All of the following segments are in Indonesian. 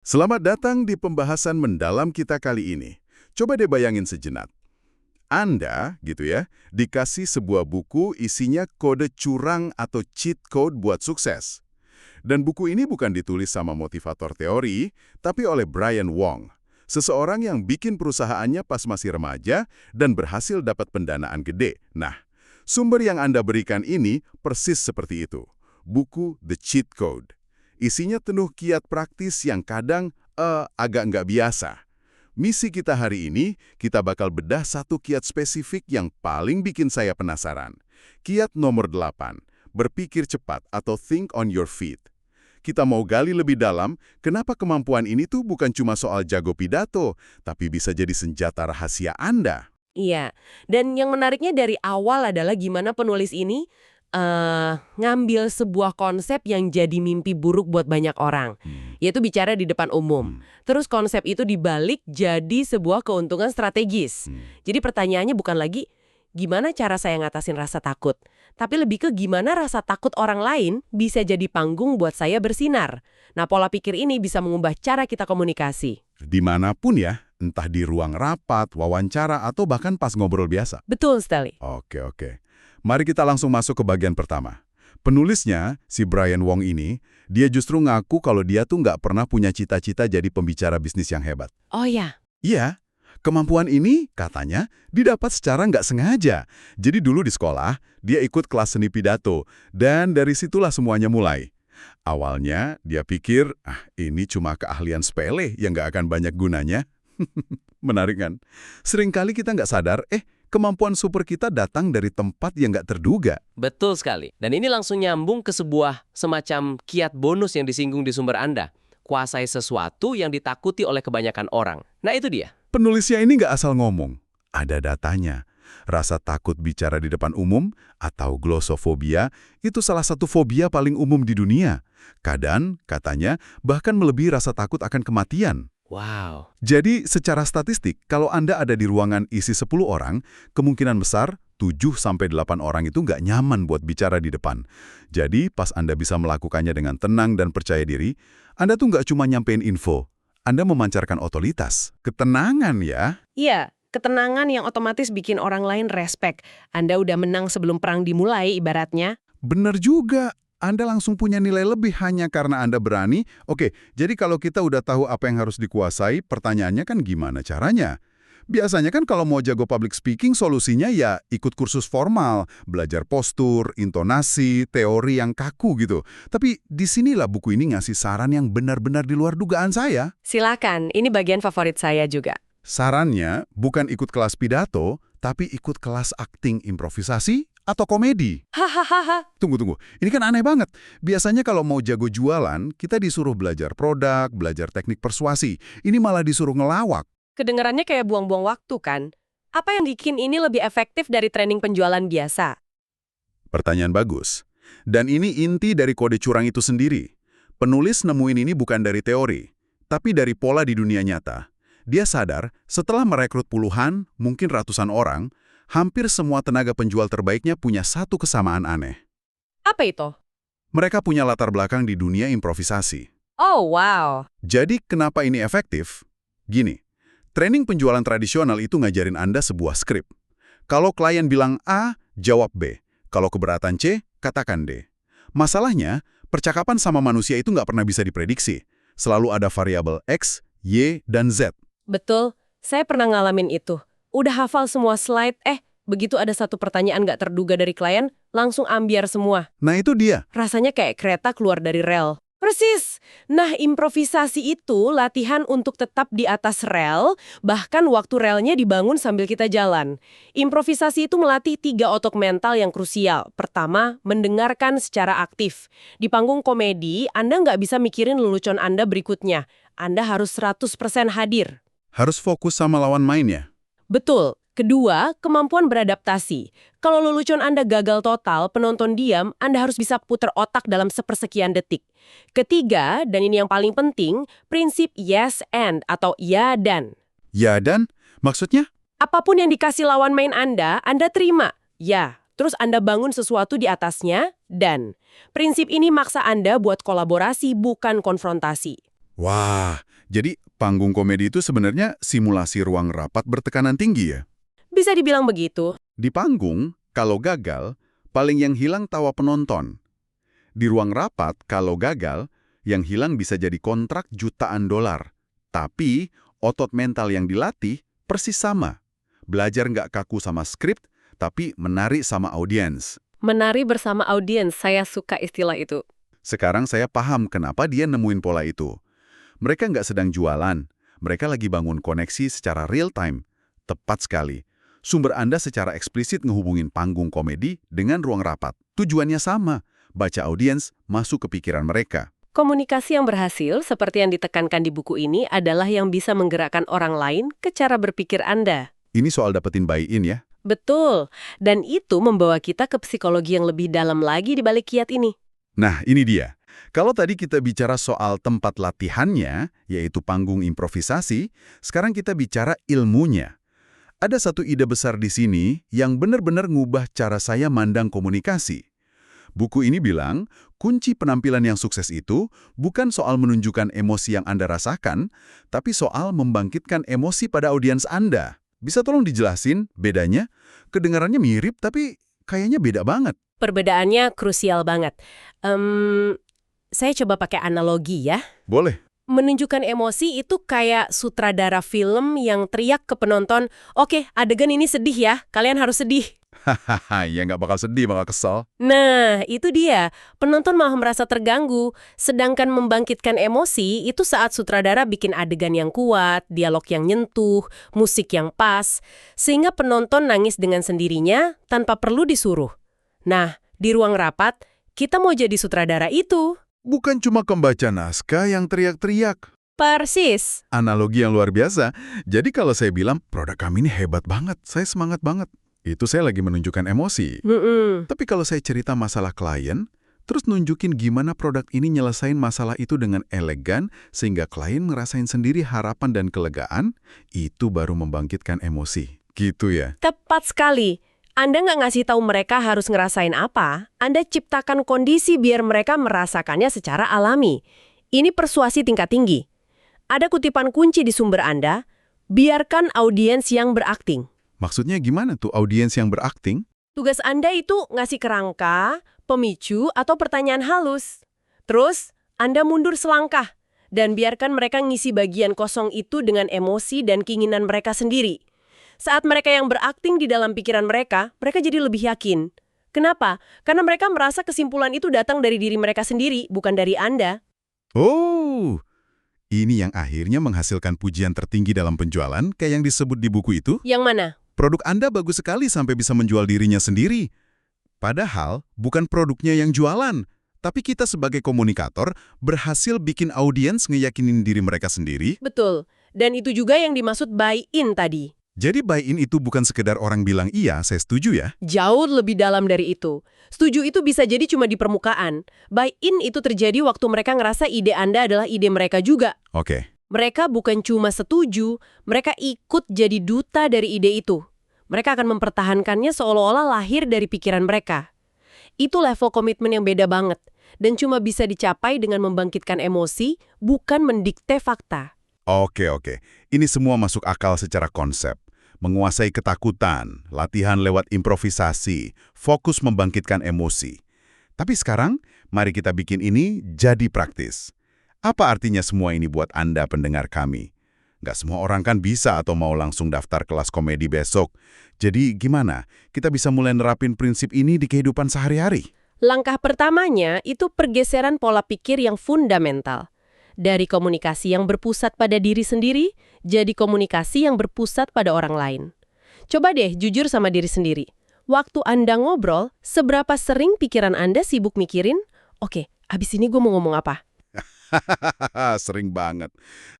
Selamat datang di pembahasan mendalam kita kali ini. Coba deh bayangin sejenak. Anda, gitu ya, dikasih sebuah buku isinya kode curang atau cheat code buat sukses. Dan buku ini bukan ditulis sama motivator teori, tapi oleh Brian Wong, seseorang yang bikin perusahaannya pas masih remaja dan berhasil dapat pendanaan gede. Nah, sumber yang Anda berikan ini persis seperti itu. Buku The Cheat Code. Isinya penuh kiat praktis yang kadang agak nggak biasa. Misi kita hari ini, kita bakal bedah satu kiat spesifik yang paling bikin saya penasaran. Kiat nomor 8, berpikir cepat atau think on your feet. Kita mau gali lebih dalam, kenapa kemampuan ini tuh bukan cuma soal jago pidato, tapi bisa jadi senjata rahasia Anda. Iya, dan yang menariknya dari awal adalah gimana penulis ini ngambil sebuah konsep yang jadi mimpi buruk buat banyak orang, yaitu bicara di depan umum. Terus konsep itu dibalik jadi sebuah keuntungan strategis. Jadi pertanyaannya bukan lagi gimana cara saya ngatasin rasa takut, tapi lebih ke gimana rasa takut orang lain bisa jadi panggung buat saya bersinar. Nah, pola pikir ini bisa mengubah cara kita komunikasi. Dimanapun ya, entah di ruang rapat, wawancara, atau bahkan pas ngobrol biasa. Betul sekali. Oke. Mari kita langsung masuk ke bagian pertama. Penulisnya, si Brian Wong ini, dia justru ngaku kalau dia tuh nggak pernah punya cita-cita jadi pembicara bisnis yang hebat. Oh ya. Iya, kemampuan ini, katanya, didapat secara nggak sengaja. Jadi dulu di sekolah, dia ikut kelas seni pidato, dan dari situlah semuanya mulai. Awalnya, dia pikir, ini cuma keahlian sepele yang nggak akan banyak gunanya. Menarik kan? Seringkali kita nggak sadar, kemampuan super kita datang dari tempat yang nggak terduga. Betul sekali. Dan ini langsung nyambung ke sebuah semacam kiat bonus yang disinggung di sumber Anda. Kuasai sesuatu yang ditakuti oleh kebanyakan orang. Nah, itu dia. Penulisnya ini nggak asal ngomong. Ada datanya. Rasa takut bicara di depan umum atau glossofobia itu salah satu fobia paling umum di dunia. Kadang, katanya, bahkan melebihi rasa takut akan kematian. Wow. Jadi, secara statistik, kalau Anda ada di ruangan isi 10 orang, kemungkinan besar 7-8 orang itu nggak nyaman buat bicara di depan. Jadi, pas Anda bisa melakukannya dengan tenang dan percaya diri, Anda tuh nggak cuma nyampein info, Anda memancarkan otoritas. Ketenangan ya. Iya, ketenangan yang otomatis bikin orang lain respect. Anda udah menang sebelum perang dimulai ibaratnya. Bener juga. Anda langsung punya nilai lebih hanya karena Anda berani. Oke, jadi kalau kita udah tahu apa yang harus dikuasai, pertanyaannya kan gimana caranya? Biasanya kan kalau mau jago public speaking, solusinya ya ikut kursus formal, belajar postur, intonasi, teori yang kaku gitu. Tapi disinilah buku ini ngasih saran yang benar-benar di luar dugaan saya. Silakan, ini bagian favorit saya juga. Sarannya bukan ikut kelas pidato, tapi ikut kelas akting improvisasi atau komedi. Hahaha. Tunggu. Ini kan aneh banget. Biasanya kalau mau jago jualan, kita disuruh belajar produk, belajar teknik persuasi. Ini malah disuruh ngelawak. Kedengarannya kayak buang-buang waktu kan? Apa yang bikin ini lebih efektif dari training penjualan biasa? Pertanyaan bagus. Dan ini inti dari kode curang itu sendiri. Penulis nemuin ini bukan dari teori, tapi dari pola di dunia nyata. Dia sadar, setelah merekrut puluhan, mungkin ratusan orang, hampir semua tenaga penjual terbaiknya punya satu kesamaan aneh. Apa itu? Mereka punya latar belakang di dunia improvisasi. Oh, wow. Jadi, kenapa ini efektif? Gini, training penjualan tradisional itu ngajarin Anda sebuah skrip. Kalau klien bilang A, jawab B. Kalau keberatan C, katakan D. Masalahnya, percakapan sama manusia itu nggak pernah bisa diprediksi. Selalu ada variabel X, Y, dan Z. Betul, saya pernah ngalamin itu. Udah hafal semua slide, begitu ada satu pertanyaan nggak terduga dari klien, langsung ambiar semua. Nah itu dia. Rasanya kayak kereta keluar dari rel. Persis. Nah, improvisasi itu latihan untuk tetap di atas rel, bahkan waktu relnya dibangun sambil kita jalan. Improvisasi itu melatih 3 otot mental yang krusial. Pertama, mendengarkan secara aktif. Di panggung komedi, Anda nggak bisa mikirin lelucon Anda berikutnya. Anda harus 100% hadir. Harus fokus sama lawan mainnya. Betul. Kedua, kemampuan beradaptasi. Kalau lelucon Anda gagal total, penonton diam, Anda harus bisa putar otak dalam sepersekian detik. Ketiga, dan ini yang paling penting, prinsip yes and atau ya dan. Ya dan? Maksudnya? Apapun yang dikasih lawan main Anda terima. Ya, terus Anda bangun sesuatu di atasnya, dan. Prinsip ini maksa Anda buat kolaborasi, bukan konfrontasi. Wah, Jadi, panggung komedi itu sebenarnya simulasi ruang rapat bertekanan tinggi ya? Bisa dibilang begitu. Di panggung, kalau gagal, paling yang hilang tawa penonton. Di ruang rapat, kalau gagal, yang hilang bisa jadi kontrak jutaan dolar. Tapi, otot mental yang dilatih persis sama. Belajar nggak kaku sama skrip, tapi menari sama audiens. Menari bersama audiens, saya suka istilah itu. Sekarang saya paham kenapa dia nemuin pola itu. Mereka nggak sedang jualan, mereka lagi bangun koneksi secara real time. Tepat sekali. Sumber Anda secara eksplisit ngehubungin panggung komedi dengan ruang rapat. Tujuannya sama, baca audiens masuk ke pikiran mereka. Komunikasi yang berhasil, seperti yang ditekankan di buku ini, adalah yang bisa menggerakkan orang lain ke cara berpikir Anda. Ini soal dapetin buy-in ya. Betul, dan itu membawa kita ke psikologi yang lebih dalam lagi di balik kiat ini. Nah, ini dia. Kalau tadi kita bicara soal tempat latihannya, yaitu panggung improvisasi, sekarang kita bicara ilmunya. Ada satu ide besar di sini yang benar-benar ngubah cara saya mandang komunikasi. Buku ini bilang, kunci penampilan yang sukses itu bukan soal menunjukkan emosi yang Anda rasakan, tapi soal membangkitkan emosi pada audiens Anda. Bisa tolong dijelasin bedanya? Kedengarannya mirip, tapi kayaknya beda banget. Perbedaannya krusial banget. Saya coba pakai analogi ya. Boleh. Menunjukkan emosi itu kayak sutradara film yang teriak ke penonton, "Oke, adegan ini sedih ya, kalian harus sedih." Hahaha, ya nggak bakal sedih, bakal kesel. Nah, itu dia. Penonton malah merasa terganggu. Sedangkan membangkitkan emosi itu saat sutradara bikin adegan yang kuat, dialog yang nyentuh, musik yang pas, sehingga penonton nangis dengan sendirinya tanpa perlu disuruh. Nah, di ruang rapat, kita mau jadi sutradara itu. Bukan cuma pembaca naskah yang teriak-teriak. Persis. Analogi yang luar biasa. Jadi kalau saya bilang, produk kami ini hebat banget, saya semangat banget. Itu saya lagi menunjukkan emosi. Tapi kalau saya cerita masalah klien, terus nunjukin gimana produk ini nyelesain masalah itu dengan elegan, sehingga klien ngerasain sendiri harapan dan kelegaan, itu baru membangkitkan emosi. Gitu ya? Tepat sekali. Anda nggak ngasih tahu mereka harus ngerasain apa, Anda ciptakan kondisi biar mereka merasakannya secara alami. Ini persuasi tingkat tinggi. Ada kutipan kunci di sumber Anda, biarkan audiens yang berakting. Maksudnya gimana tuh audiens yang berakting? Tugas Anda itu ngasih kerangka, pemicu, atau pertanyaan halus. Terus, Anda mundur selangkah, dan biarkan mereka ngisi bagian kosong itu dengan emosi dan keinginan mereka sendiri. Saat mereka yang berakting di dalam pikiran mereka jadi lebih yakin. Kenapa? Karena mereka merasa kesimpulan itu datang dari diri mereka sendiri, bukan dari Anda. Oh, ini yang akhirnya menghasilkan pujian tertinggi dalam penjualan, kayak yang disebut di buku itu. Yang mana? Produk Anda bagus sekali sampai bisa menjual dirinya sendiri. Padahal, bukan produknya yang jualan, tapi kita sebagai komunikator berhasil bikin audiens ngeyakinin diri mereka sendiri. Betul. Dan itu juga yang dimaksud buy-in tadi. Jadi buy-in itu bukan sekedar orang bilang iya, saya setuju ya. Jauh lebih dalam dari itu. Setuju itu bisa jadi cuma di permukaan. Buy-in itu terjadi waktu mereka ngerasa ide Anda adalah ide mereka juga. Oke. Mereka bukan cuma setuju, mereka ikut jadi duta dari ide itu. Mereka akan mempertahankannya seolah-olah lahir dari pikiran mereka. Itu level komitmen yang beda banget. Dan cuma bisa dicapai dengan membangkitkan emosi, bukan mendikte fakta. Oke. Ini semua masuk akal secara konsep. Menguasai ketakutan, latihan lewat improvisasi, fokus membangkitkan emosi. Tapi sekarang, mari kita bikin ini jadi praktis. Apa artinya semua ini buat Anda pendengar kami? Nggak semua orang kan bisa atau mau langsung daftar kelas komedi besok. Jadi gimana? Kita bisa mulai nerapin prinsip ini di kehidupan sehari-hari? Langkah pertamanya itu pergeseran pola pikir yang fundamental. Dari komunikasi yang berpusat pada diri sendiri, jadi komunikasi yang berpusat pada orang lain. Coba deh jujur sama diri sendiri. Waktu Anda ngobrol, seberapa sering pikiran Anda sibuk mikirin, "Oke, abis ini gue mau ngomong apa?" Sering banget.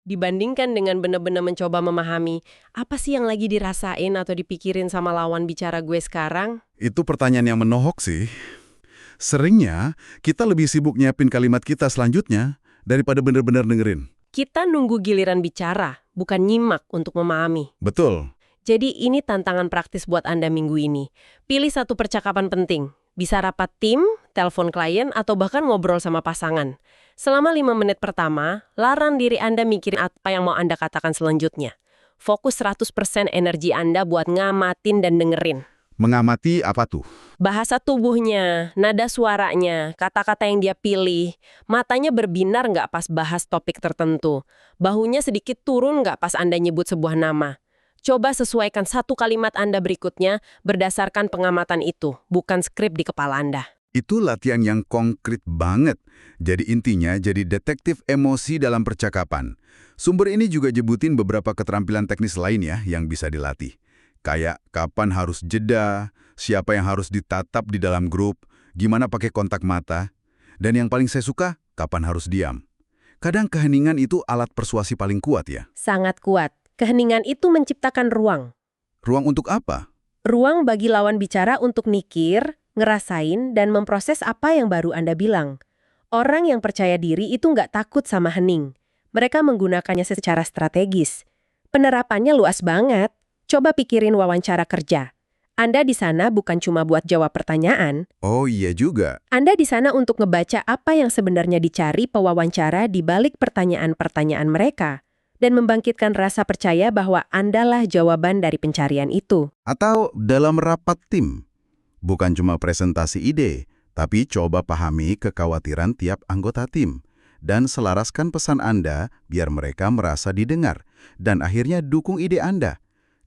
Dibandingkan dengan benar-benar mencoba memahami, apa sih yang lagi dirasain atau dipikirin sama lawan bicara gue sekarang? Itu pertanyaan yang menohok sih. Seringnya, kita lebih sibuk nyiapin kalimat kita selanjutnya daripada benar-benar dengerin. Kita nunggu giliran bicara, bukan nyimak untuk memahami. Betul. Jadi ini tantangan praktis buat Anda minggu ini. Pilih satu percakapan penting. Bisa rapat tim, telepon klien, atau bahkan ngobrol sama pasangan. Selama 5 menit pertama, larang diri Anda mikirin apa yang mau Anda katakan selanjutnya. Fokus 100% energi Anda buat ngamatin dan dengerin. Mengamati apa tuh? Bahasa tubuhnya, nada suaranya, kata-kata yang dia pilih, matanya berbinar nggak pas bahas topik tertentu, bahunya sedikit turun nggak pas Anda nyebut sebuah nama. Coba sesuaikan satu kalimat Anda berikutnya berdasarkan pengamatan itu, bukan skrip di kepala Anda. Itu latihan yang konkret banget. Jadi intinya jadi detektif emosi dalam percakapan. Sumber ini juga nyebutin beberapa keterampilan teknis lain ya yang bisa dilatih. Kayak kapan harus jeda, siapa yang harus ditatap di dalam grup, gimana pakai kontak mata, dan yang paling saya suka, kapan harus diam. Kadang keheningan itu alat persuasi paling kuat ya. Sangat kuat. Keheningan itu menciptakan ruang. Ruang untuk apa? Ruang bagi lawan bicara untuk mikir, ngerasain, dan memproses apa yang baru Anda bilang. Orang yang percaya diri itu nggak takut sama hening. Mereka menggunakannya secara strategis. Penerapannya luas banget. Coba pikirin wawancara kerja. Anda di sana bukan cuma buat jawab pertanyaan. Oh iya juga. Anda di sana untuk ngebaca apa yang sebenarnya dicari pewawancara di balik pertanyaan-pertanyaan mereka. Dan membangkitkan rasa percaya bahwa Andalah jawaban dari pencarian itu. Atau dalam rapat tim. Bukan cuma presentasi ide, tapi coba pahami kekhawatiran tiap anggota tim. Dan selaraskan pesan Anda biar mereka merasa didengar. Dan akhirnya dukung ide Anda.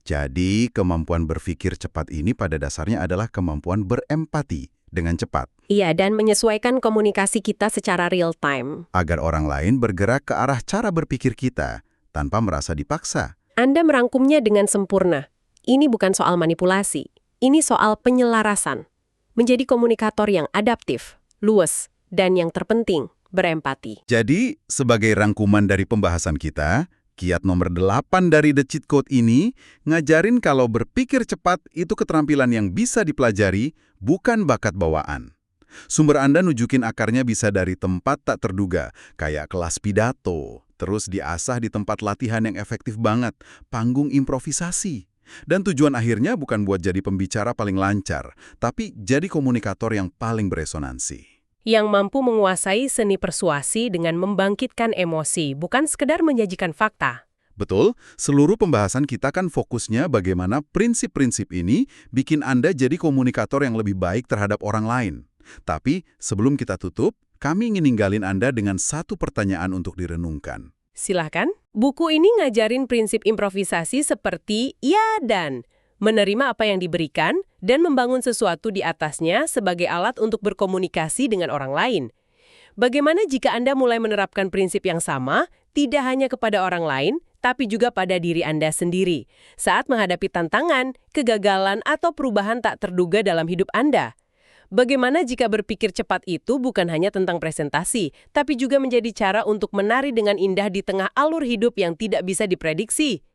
Jadi, kemampuan berpikir cepat ini pada dasarnya adalah kemampuan berempati dengan cepat. Iya, dan menyesuaikan komunikasi kita secara real time. Agar orang lain bergerak ke arah cara berpikir kita, tanpa merasa dipaksa. Anda merangkumnya dengan sempurna. Ini bukan soal manipulasi. Ini soal penyelarasan. Menjadi komunikator yang adaptif, luwes, dan yang terpenting, berempati. Jadi, sebagai rangkuman dari pembahasan kita, kiat nomor 8 dari The Cheat Code ini ngajarin kalau berpikir cepat itu keterampilan yang bisa dipelajari, bukan bakat bawaan. Sumber Anda nunjukin akarnya bisa dari tempat tak terduga, kayak kelas pidato, terus diasah di tempat latihan yang efektif banget, panggung improvisasi. Dan tujuan akhirnya bukan buat jadi pembicara paling lancar, tapi jadi komunikator yang paling beresonansi. Yang mampu menguasai seni persuasi dengan membangkitkan emosi, bukan sekedar menyajikan fakta. Betul, seluruh pembahasan kita kan fokusnya bagaimana prinsip-prinsip ini bikin Anda jadi komunikator yang lebih baik terhadap orang lain. Tapi sebelum kita tutup, kami ingin ninggalin Anda dengan satu pertanyaan untuk direnungkan. Silahkan. Buku ini ngajarin prinsip improvisasi seperti ya dan, menerima apa yang diberikan, dan membangun sesuatu di atasnya sebagai alat untuk berkomunikasi dengan orang lain. Bagaimana jika Anda mulai menerapkan prinsip yang sama, tidak hanya kepada orang lain, tapi juga pada diri Anda sendiri, saat menghadapi tantangan, kegagalan, atau perubahan tak terduga dalam hidup Anda? Bagaimana jika berpikir cepat itu bukan hanya tentang presentasi, tapi juga menjadi cara untuk menari dengan indah di tengah alur hidup yang tidak bisa diprediksi?